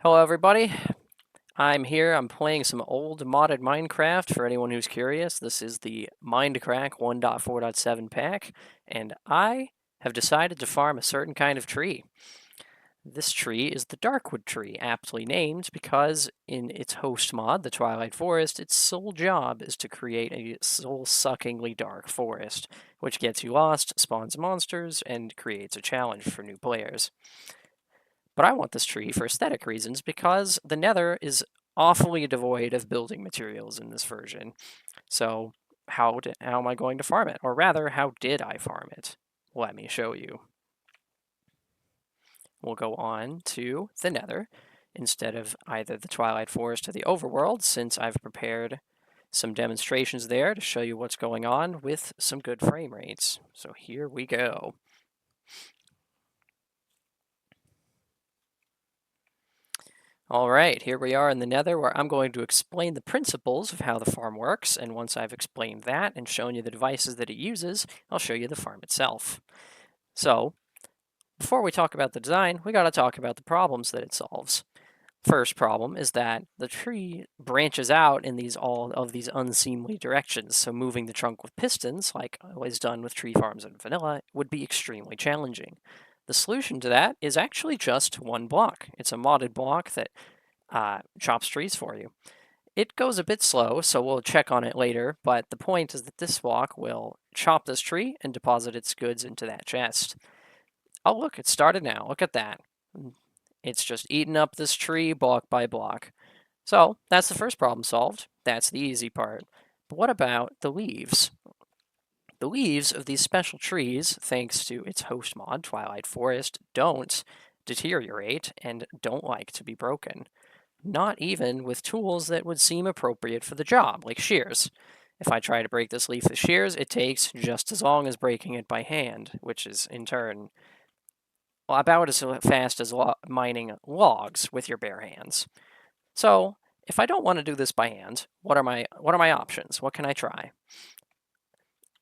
Hello everybody, I'm here, I'm playing some old modded Minecraft for anyone who's curious. This is the Mindcrack 1.4.7 pack, and I have decided to farm a certain kind of tree. This tree is the Darkwood tree, aptly named because in its host mod, the Twilight Forest, its sole job is to create a soul-suckingly dark forest, which gets you lost, spawns monsters, and creates a challenge for new players. But I want this tree for aesthetic reasons because the Nether is awfully devoid of building materials in this version. So how am I going to farm it? Or rather, how did I farm it? Let me show you. We'll go on to the Nether instead of either the Twilight Forest or the Overworld, since I've prepared some demonstrations there to show you what's going on with some good frame rates. So here we go. All right, here we are in the Nether where I'm going to explain the principles of how the farm works, and once I've explained that and shown you the devices that it uses, I'll show you the farm itself. So, before we talk about the design, we got to talk about the problems that it solves. First problem is that the tree branches out in all of these unseemly directions, so moving the trunk with pistons, like was done with tree farms in vanilla, would be extremely challenging. The solution to that is actually just one block. It's a modded block that chops trees for you. It goes a bit slow, so we'll check on it later, but the point is that this block will chop this tree and deposit its goods into that chest. Oh, look, it started now. Look at that. It's just eating up this tree block by block. So that's the first problem solved. That's the easy part. But what about the leaves? The leaves of these special trees, thanks to its host mod, Twilight Forest, don't deteriorate and don't like to be broken. Not even with tools that would seem appropriate for the job, like shears. If I try to break this leaf with shears, it takes just as long as breaking it by hand, which is, in turn, about as fast as mining logs with your bare hands. So, if I don't want to do this by hand, what are my options? What can I try?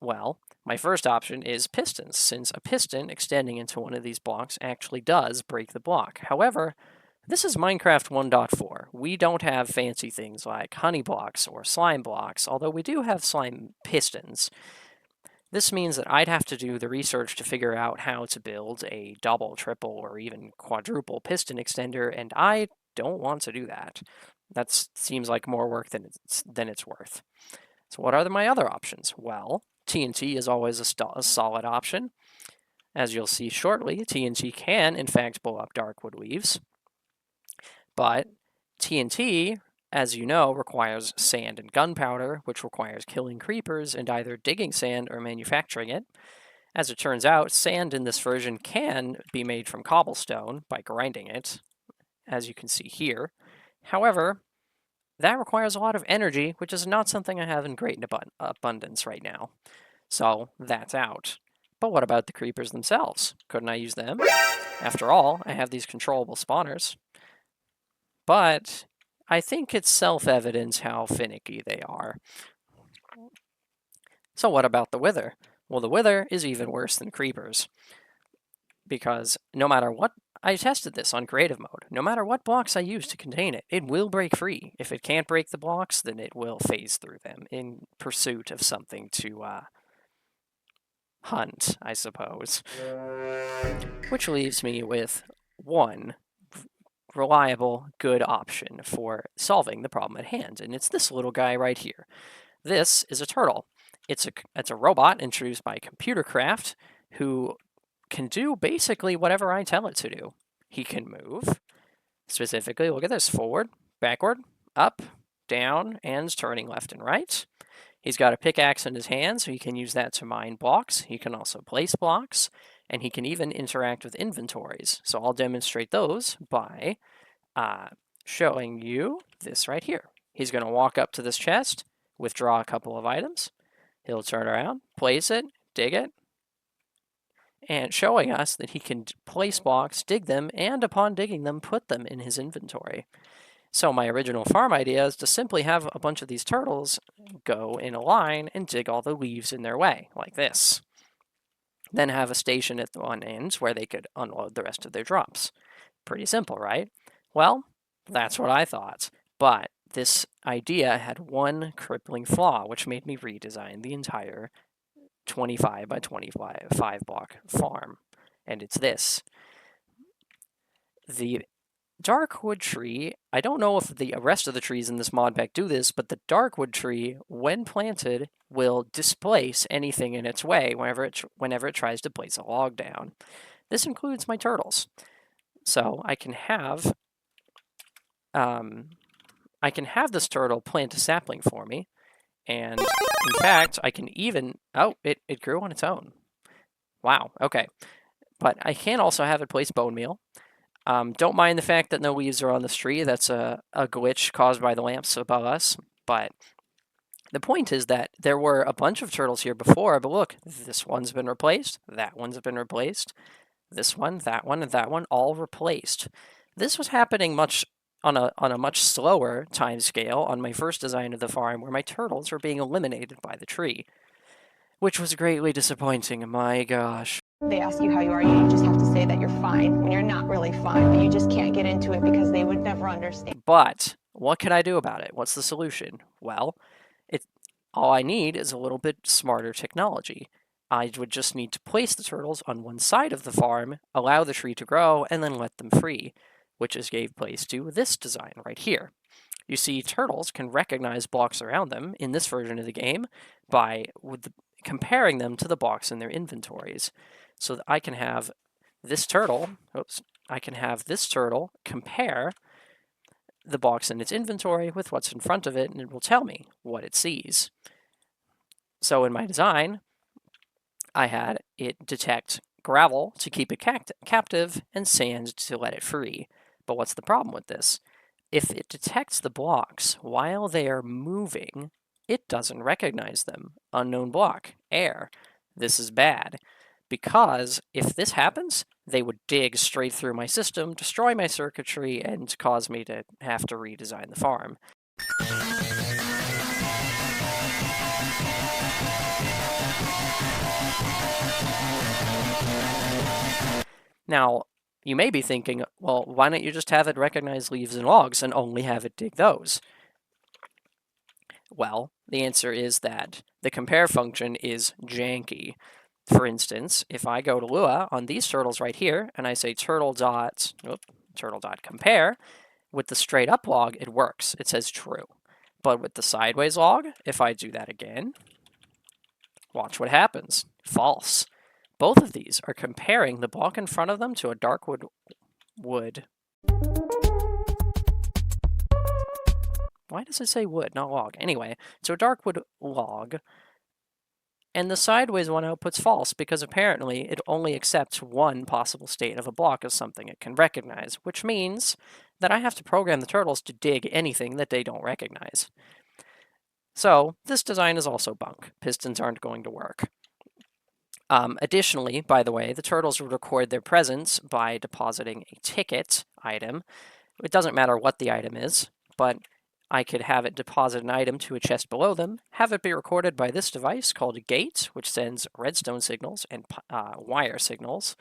Well, my first option is pistons, since a piston extending into one of these blocks actually does break the block. However, this is Minecraft 1.4. We don't have fancy things like honey blocks or slime blocks, although we do have slime pistons. This means that I'd have to do the research to figure out how to build a double, triple, or even quadruple piston extender, and I don't want to do that. That seems like more work than it's worth. So what are my other options? Well, TNT is always a solid option. As you'll see shortly, TNT can, in fact, blow up darkwood leaves. But TNT, as you know, requires sand and gunpowder, which requires killing creepers and either digging sand or manufacturing it. As it turns out, sand in this version can be made from cobblestone by grinding it, as you can see here. However, that requires a lot of energy, which is not something I have in great abundance right now. So that's out. But what about the creepers themselves? Couldn't I use them? After all, I have these controllable spawners. But I think it's self-evident how finicky they are. So what about the wither? Well, the wither is even worse than creepers. Because no matter what, I tested this on creative mode. No matter what blocks I use to contain it, it will break free. If it can't break the blocks, then it will phase through them in pursuit of something to hunt, I suppose. Which leaves me with one reliable, good option for solving the problem at hand, and it's this little guy right here. This is a turtle. It's a robot introduced by ComputerCraft who can do basically whatever I tell it to do. He can move. Specifically, look at this, forward, backward, up, down, and turning left and right. He's got a pickaxe in his hand, so he can use that to mine blocks. He can also place blocks, and he can even interact with inventories. So I'll demonstrate those by showing you this right here. He's going to walk up to this chest, withdraw a couple of items. He'll turn around, place it, dig it, and showing us that he can place blocks, dig them, and upon digging them, put them in his inventory. So my original farm idea is to simply have a bunch of these turtles go in a line and dig all the leaves in their way, like this. Then have a station at one end where they could unload the rest of their drops. Pretty simple, right? Well, That's what I thought. But this idea had one crippling flaw, which made me redesign the entire 25 by 25 block farm. And it's this. The Darkwood tree, I don't know if the rest of the trees in this mod pack do this, but the Darkwood tree, when planted, will displace anything in its way whenever it tries to place a log down. This includes my turtles. So I can have this turtle plant a sapling for me, and in fact, I can even, oh, it grew on its own. Wow, okay. But I can also have it place bone meal. Don't mind the fact that no leaves are on this tree. That's a glitch caused by the lamps above us. But the point is that there were a bunch of turtles here before, but look, this one's been replaced, that one's been replaced, this one, and that one, all replaced. This was happening on a much slower time scale on my first design of the farm, where my turtles were being eliminated by the tree, which was greatly disappointing. My gosh. They ask you how you are, you just have to say that you're fine when you're not really fine, but you just can't get into it because they would never understand. But what can I do about it? What's the solution? Well, all I need is a little bit smarter technology. I would just need to place the turtles on one side of the farm, allow the tree to grow, and then let them free, which is gave place to this design right here. You see, turtles can recognize blocks around them in this version of the game by comparing them to the blocks in their inventories. So that I can have this turtle, compare the box in its inventory with what's in front of it, and it will tell me what it sees. So in my design, I had it detect gravel to keep it captive and sand to let it free. But what's the problem with this? If it detects the blocks while they are moving, it doesn't recognize them. Unknown block, air. This is bad, because if this happens, they would dig straight through my system, destroy my circuitry, and cause me to have to redesign the farm. Now, you may be thinking, well, why don't you just have it recognize leaves and logs and only have it dig those? Well, the answer is that the compare function is janky. For instance, if I go to Lua on these turtles right here, and I say turtle.compare, with the straight up log, it works. It says true. But with the sideways log, if I do that again, watch what happens. False. Both of these are comparing the block in front of them to a darkwood wood. Why does it say wood, not log? Anyway, so a darkwood log, and the sideways one outputs false because apparently it only accepts one possible state of a block as something it can recognize, which means that I have to program the turtles to dig anything that they don't recognize. So this design is also bunk. Pistons aren't going to work. Additionally, by the way, the turtles would record their presence by depositing a ticket item. It doesn't matter what the item is, but I could have it deposit an item to a chest below them, have it be recorded by this device called a gate, which sends redstone signals and wire signals,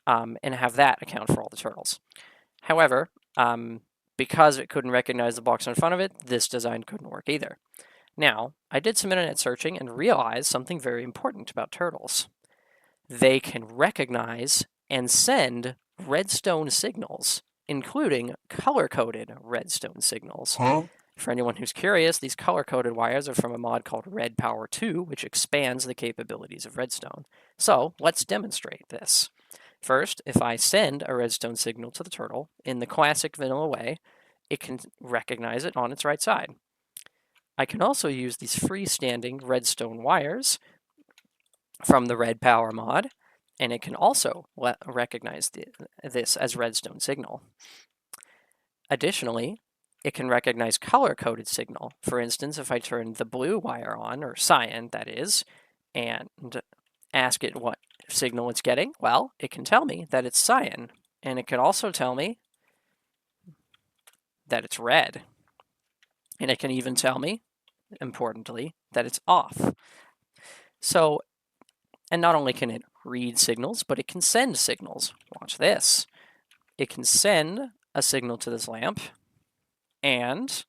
and have that account for all the turtles. However, because it couldn't recognize the blocks in front of it, this design couldn't work either. Now, I did some internet searching and realized something very important about turtles. They can recognize and send redstone signals, including color-coded redstone signals. For anyone who's curious, these color-coded wires are from a mod called Red Power 2, which expands the capabilities of redstone. So, let's demonstrate this. First, if I send a redstone signal to the turtle in the classic vanilla way, it can recognize it on its right side. I can also use these freestanding redstone wires from the Red Power mod, and it can also recognize this as redstone signal. Additionally, it can recognize color-coded signal. For instance, if I turn the blue wire on, or cyan that is, and ask it what signal it's getting, well, it can tell me that it's cyan, and it can also tell me that it's red. And it can even tell me, importantly, that it's off. So, and not only can it read signals, but it can send signals. Watch this. It can send a signal to this lamp, and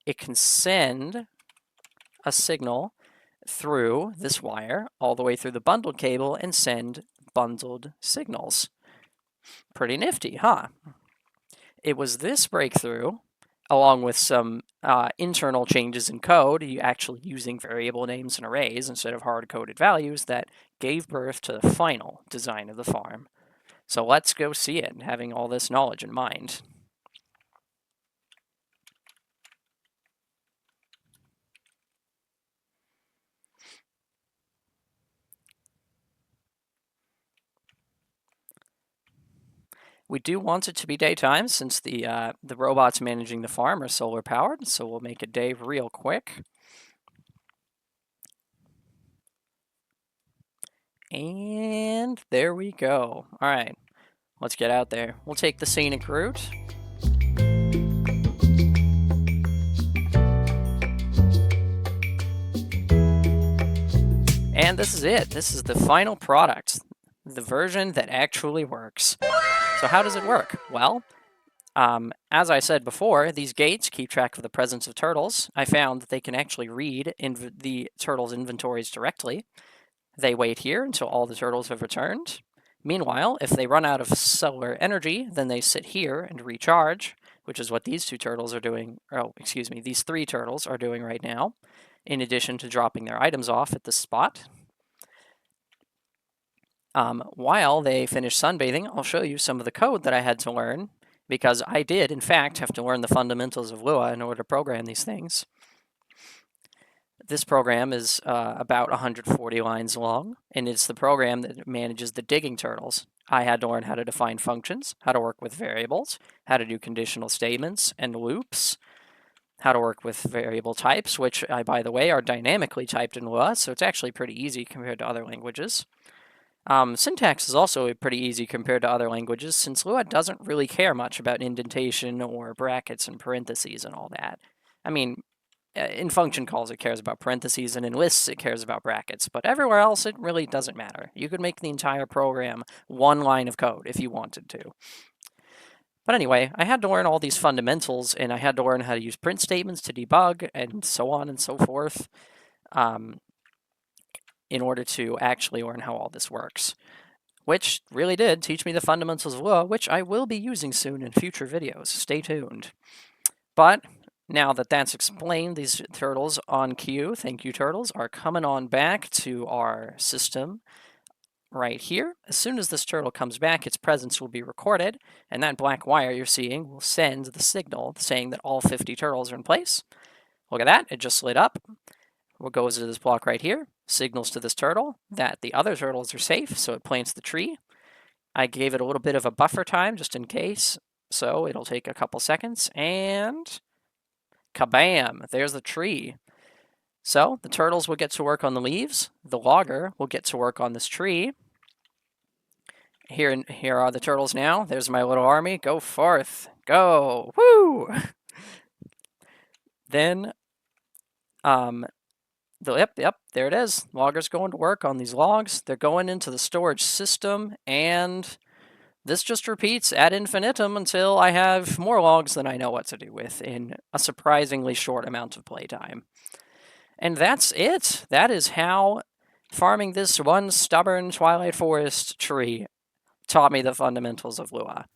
it can send a signal through this wire all the way through the bundled cable and send bundled signals. Pretty nifty, huh? It was this breakthrough, along with some internal changes in code, you actually using variable names and arrays instead of hard-coded values, that gave birth to the final design of the farm. So let's go see it, having all this knowledge in mind. We do want it to be daytime since the robots managing the farm are solar powered, so we'll make it day real quick. And there we go. All right, let's get out there. We'll take the scenic route. And this is it. This is the final product, the version that actually works. So how does it work? Well, as I said before, these gates keep track of the presence of turtles. I found that they can actually read the turtles' inventories directly. They wait here until all the turtles have returned. Meanwhile, if they run out of solar energy, then they sit here and recharge, which is what these two turtles are doing. Oh, excuse me, these three turtles are doing right now, in addition to dropping their items off at this spot. While they finish sunbathing, I'll show you some of the code that I had to learn, because I did, in fact, have to learn the fundamentals of Lua in order to program these things. This program is about 140 lines long, and it's the program that manages the digging turtles. I had to learn how to define functions, how to work with variables, how to do conditional statements and loops, how to work with variable types, which, by the way, are dynamically typed in Lua, so it's actually pretty easy compared to other languages. Syntax is also pretty easy compared to other languages, since Lua doesn't really care much about indentation or brackets and parentheses and all that. I mean, in function calls it cares about parentheses, and in lists it cares about brackets, but everywhere else it really doesn't matter. You could make the entire program one line of code if you wanted to. But anyway, I had to learn all these fundamentals, and I had to learn how to use print statements to debug, and so on and so forth. In order to actually learn how all this works, which really did teach me the fundamentals of Lua, which I will be using soon in future videos. Stay tuned. But now that that's explained, these turtles on cue, thank you turtles, are coming on back to our system right here. As soon as this turtle comes back, its presence will be recorded, and that black wire you're seeing will send the signal saying that all 50 turtles are in place. Look at that, it just lit up. What goes to this block right here signals to this turtle that the other turtles are safe, so it plants the tree. I gave it a little bit of a buffer time just in case, so it'll take a couple seconds, and kabam, there's the tree. So the turtles will get to work on the leaves, the logger will get to work on this tree. Here are the turtles now. There's my little army. Go forth. Go. Woo! Then Yep, there it is. Logger's going to work on these logs. They're going into the storage system, and this just repeats ad infinitum until I have more logs than I know what to do with in a surprisingly short amount of playtime. And that's it. That is how farming this one stubborn Twilight Forest tree taught me the fundamentals of Lua.